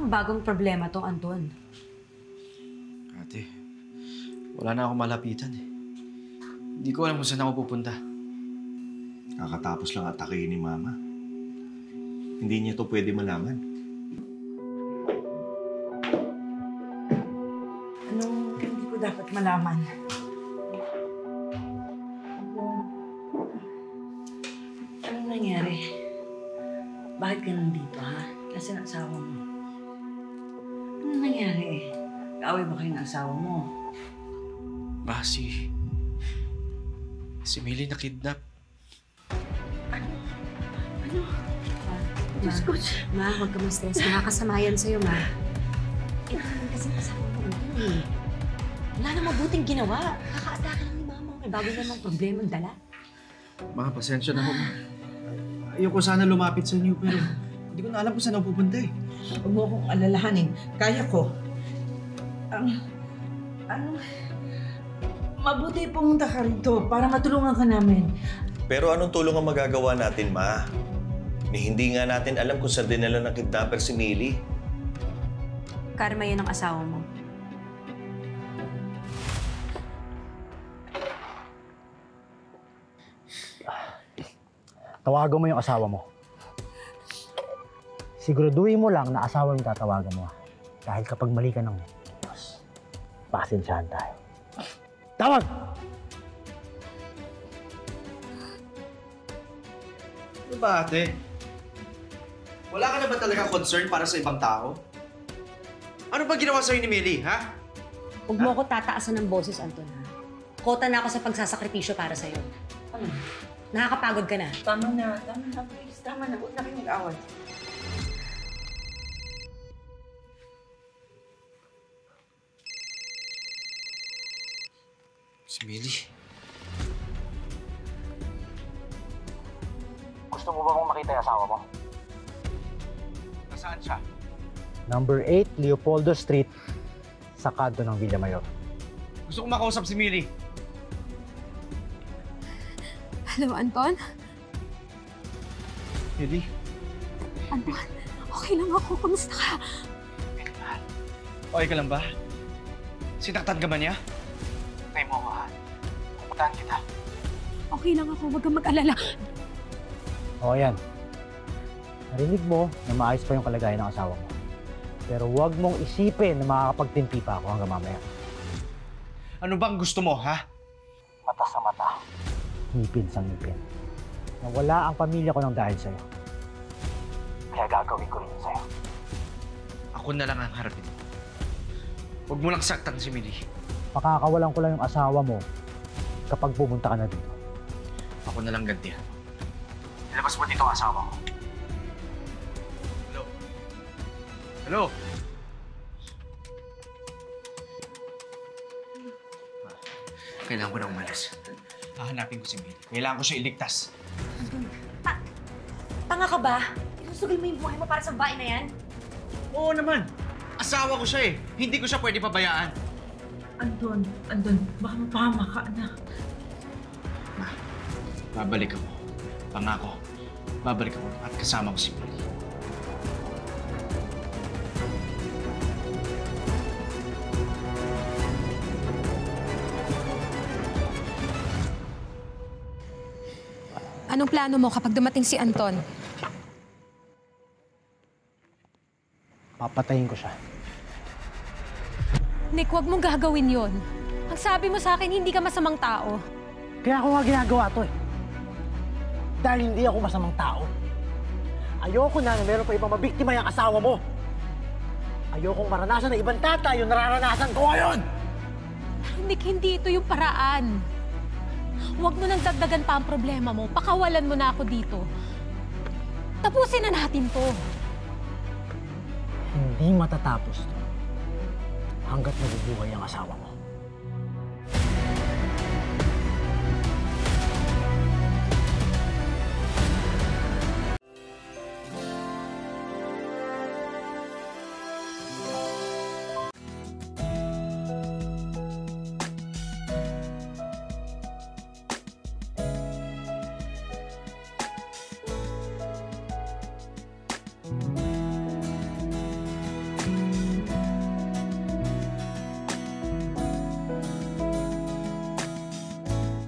namang bagong problema to, Anton? Ate, wala na akong malapitan eh. Hindi ko alam kung saan ako pupunta. Kakatapos lang atakehin ni Mama. Hindi niya to pwede malaman. Anong hindi ko dapat malaman? Anong nangyari? Bakit ka nandito, ha? Kasi ang asawa mo. Anong nangyari? Kaaway ba kayo ng asawa mo? Ma, si Millie na-kidnap. Ano? Diyos ko. Ma, huwag ka ma-stress. Nakakasama yan sa'yo, Ma. Ito naman kasi asawa mo, Anton eh. Wala na mabuting ginawa. Kakaatake lang ni Mama. May bago namang problema ang dala. Ma, pasensya na ako. Ayoko sana lumapit sa inyo pero hindi ko na alam kung saan ako pupunta eh. Huwag mo akong alalahanin. Kaya ko. Mabuti pumunta ka rito para matulungan ka namin. Pero anong tulong ang magagawa natin, Ma? Hindi nga natin alam kung saan dinala ng kidnapper si Millie. Karma yan ang asawa mo. Tawagan mo yung asawa mo. Siguraduhin mo lang na asawa yung tatawagan mo. Dahil kapag mali ka ng Diyos, pasensyahan tayo. Tawag! Ano ba, ate? Wala ka na ba talaga concern para sa ibang tao? Ano ba ginawa sa'yo ni Millie, ha? Huwag mo ako tataasan ng boses, Anton, ha? Kota na ako sa pagsasakripisyo para sa'yo. Ano? Nakakapagod ka na. Tama na, please. Tama na. Huwag na kayo mag-away. Si Millie. Gusto mo ba kong makita yung asawa mo? Nasaan siya? Number 8, Leopoldo Street, sa kanto ng Villamayor. Gusto kong makausap si Millie. Hello, Anton? Millie? Anton, okay lang ako. Kamusta ka? Okay ka lang ba? Sinaktan ka ba niya? Tayo mo ako, ha? Pupuntahan kita. Okay lang ako. Huwag kang mag-alala. O yan. Narinig mo na maayos pa yung kalagayan ng asawa mo. Pero huwag mong isipin na makakapagtimpi pa ako hanggang mamaya. Ano bang gusto mo, ha? Mata sa mata. Ngipin sa ngipin. Nawala ang pamilya ko ng dahil sa'yo. Kaya gagawin ko rin sa'yo. Ako na lang ang harapin. Huwag mo lang saktan si Millie. Pakakawalan ko lang yung asawa mo kapag pumunta ka na dito. Ako na lang gantihan. Ilabas mo dito ang asawa ko. Hello? Hello? Kailangan ko na umalis. Hahanapin ko si Millie. Kailangan ko siya iligtas. Tanga ka ba? Isusugil mo yung buhay mo para sa babae na yan? Oo naman. Asawa ko siya eh. Hindi ko siya pwede pabayaan. Anton, baka mapahama ka na. Ma, babalik ako. Pangako. Babalik ako at kasama ko si Millie. Anong plano mo kapag dumating si Anton? Papatayin ko siya. Nick, huwag mong gagawin yon. Ang sabi mo sa akin, hindi ka masamang tao. Kaya ako nga ginagawa to eh. Dahil hindi ako masamang tao. Ayoko na meron pa ibang mabiktima yung asawa mo. Ayokong maranasan ng ibang tata yung nararanasan ko ngayon! Nick, hindi ito yung paraan. Huwag mo nang dagdagan pa ang problema mo. Pakawalan mo na ako dito. Tapusin na natin to. Hindi matatapos to hanggat nabubuhay ang asawa mo.